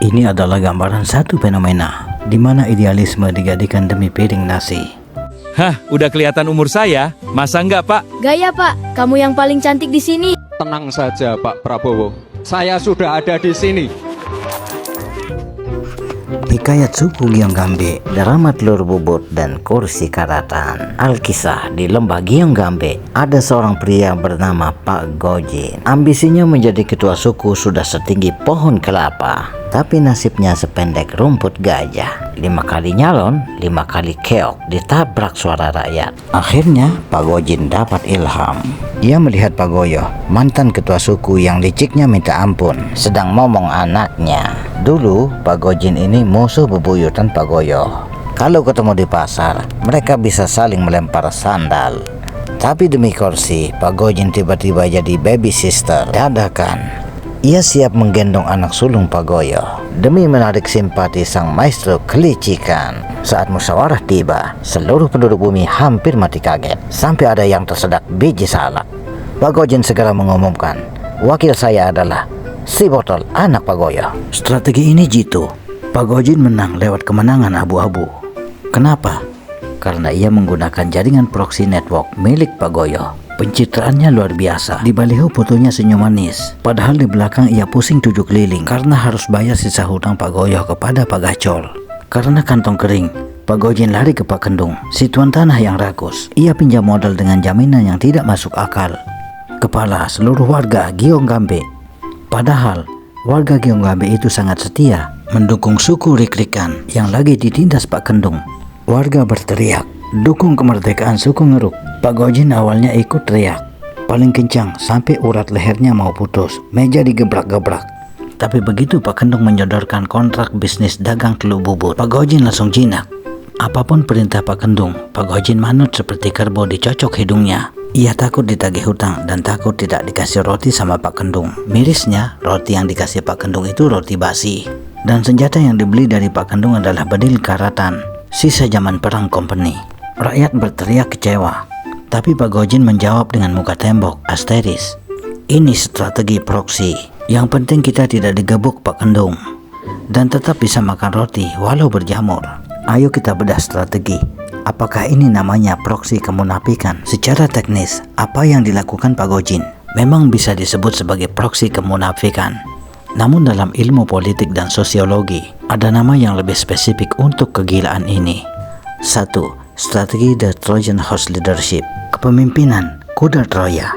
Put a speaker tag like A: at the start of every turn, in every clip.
A: Ini adalah gambaran satu fenomena di mana idealisme digantikan demi piring nasi.
B: Hah, udah kelihatan umur saya? Masa enggak, Pak?
C: Gaya Pak, kamu yang paling cantik di sini.
D: Tenang saja Pak Prabowo, saya sudah ada di sini.
A: Hikayat suku Giyonggambe, drama telur bubut dan kursi karatan. Alkisah di lembah Giyonggambe, ada seorang pria bernama Pak Gojin. Ambisinya menjadi ketua suku sudah setinggi pohon kelapa, tapi nasibnya sependek rumput gajah. 5 kali nyalon, 5 kali keok, ditabrak suara rakyat. Akhirnya Pak Gojin dapat ilham. Ia melihat Pak Goyo, mantan ketua suku yang liciknya minta ampun, sedang momong anaknya. Dulu Pak Gojin ini musuh bebuyutan Pak Goyo. Kalau ketemu di pasar, mereka bisa saling melempar sandal. Tapi demi kursi, Pak Gojin tiba-tiba jadi baby sister dadakan. Ia siap menggendong anak sulung Pak Goyo demi menarik simpati sang maestro kelicikan. Saat musyawarah tiba, seluruh penduduk bumi hampir mati kaget, sampai ada yang tersedak biji salak. Pak Gojin segera mengumumkan, wakil saya adalah si botol anak Pak Goyo. Strategi ini jitu. Pak Gojin menang lewat kemenangan abu-abu. Kenapa? Karena ia menggunakan jaringan proxy network milik Pak Goyo. Pencitraannya luar biasa. Di baliho fotonya senyum manis, padahal di belakang ia pusing 7 keliling karena harus bayar sisa hutang Pak Goyo kepada Pak Gacol. Karena kantong kering, Pak Gojin lari ke Pak Kendung, si tuan tanah yang rakus. Ia pinjam modal dengan jaminan yang tidak masuk akal. Kepala seluruh warga Giyonggambe. Padahal warga Giyonggambe itu sangat setia mendukung suku Rikrikan yang lagi ditindas Pak Kendung. Warga berteriak, dukung kemerdekaan suku Ngeruk. Pak Gojin awalnya ikut teriak paling kencang sampai urat lehernya mau putus, meja digebrak-gebrak. Tapi begitu Pak Kendung menyodorkan kontrak bisnis dagang telur bubut, Pak Gojin langsung jinak. Apapun perintah Pak Kendung, Pak Gojin manut seperti kerbau dicocok hidungnya. Ia takut ditagih hutang dan takut tidak dikasih roti sama Pak Kendung. Mirisnya, roti yang dikasih Pak Kendung itu roti basi. Dan senjata yang dibeli dari Pak Kendung adalah bedil karatan, sisa zaman perang company. Rakyat berteriak kecewa, tapi Pak Gojin menjawab dengan muka tembok, asteris. Ini strategi proksi. Yang penting kita tidak digebuk Pak Kendung dan tetap bisa makan roti walau berjamur. Ayo kita bedah strategi. Apakah ini namanya proksi kemunafikan? Secara teknis, apa yang dilakukan Pak Gojin memang bisa disebut sebagai proksi kemunafikan. Namun dalam ilmu politik dan sosiologi, ada nama yang lebih spesifik untuk kegilaan ini. 1. Strategi The Trojan Horse Leadership, kepemimpinan kuda Troya,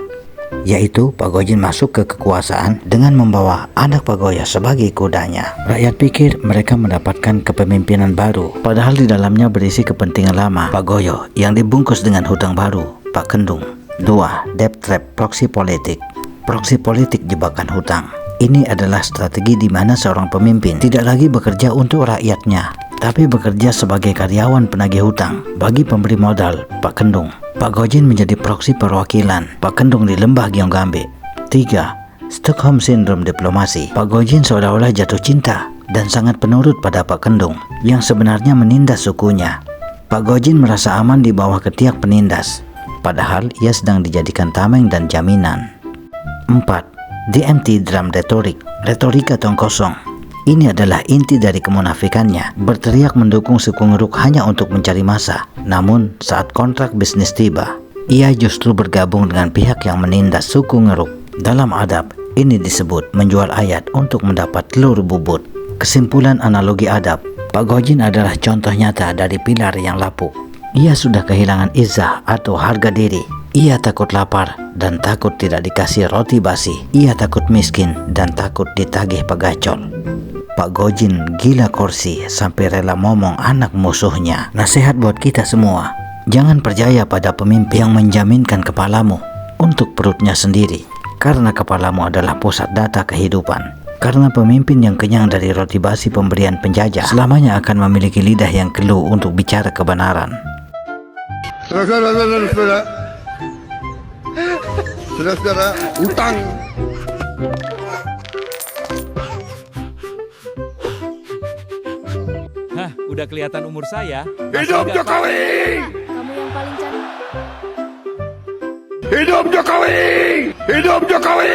A: yaitu Pak Gojin masuk ke kekuasaan dengan membawa anak Pak Goyo sebagai kudanya. Rakyat pikir mereka mendapatkan kepemimpinan baru, padahal di dalamnya berisi kepentingan lama Pak Goyo yang dibungkus dengan hutang baru Pak Kendung. 2. Debt trap, proksi politik. Proksi politik jebakan hutang. Ini adalah strategi di mana seorang pemimpin tidak lagi bekerja untuk rakyatnya, tapi bekerja sebagai karyawan penagih hutang bagi pemberi modal Pak Kendung. Pak Gojin menjadi proksi perwakilan Pak Kendung di lembah Giyonggambe. 3. Stockholm Syndrome diplomasi. Pak Gojin seolah-olah jatuh cinta dan sangat penurut pada Pak Kendung yang sebenarnya menindas sukunya. Pak Gojin merasa aman di bawah ketiak penindas, padahal ia sedang dijadikan tameng dan jaminan. 4. DMT drum retorik, retorika tong kosong. Ini adalah inti dari kemunafikannya, berteriak mendukung suku Ngeruk hanya untuk mencari massa. Namun saat kontrak bisnis tiba, ia justru bergabung dengan pihak yang menindas suku Ngeruk. Dalam adab, ini disebut menjual ayat untuk mendapat telur bubut. Kesimpulan analogi adab, Pak Gojin adalah contoh nyata dari pilar yang lapuk. Ia sudah kehilangan izah atau harga diri. Ia takut lapar dan takut tidak dikasih roti basi. Ia takut miskin dan takut ditagih Pak Gacol. Pak Gojin gila kursi sampai rela momong anak musuhnya. Nasihat buat kita semua, jangan percaya pada pemimpin yang menjaminkan kepalamu untuk perutnya sendiri, karena kepalamu adalah pusat data kehidupan. Karena pemimpin yang kenyang dari roti basi pemberian penjajah selamanya akan memiliki lidah yang keluh untuk bicara kebenaran.
E: Saudara-saudara, utang.
B: Hah, udah kelihatan umur saya?
E: Hidup Jokowi!
C: Kamu yang paling cantik.
E: Hidup Jokowi! Hidup Jokowi!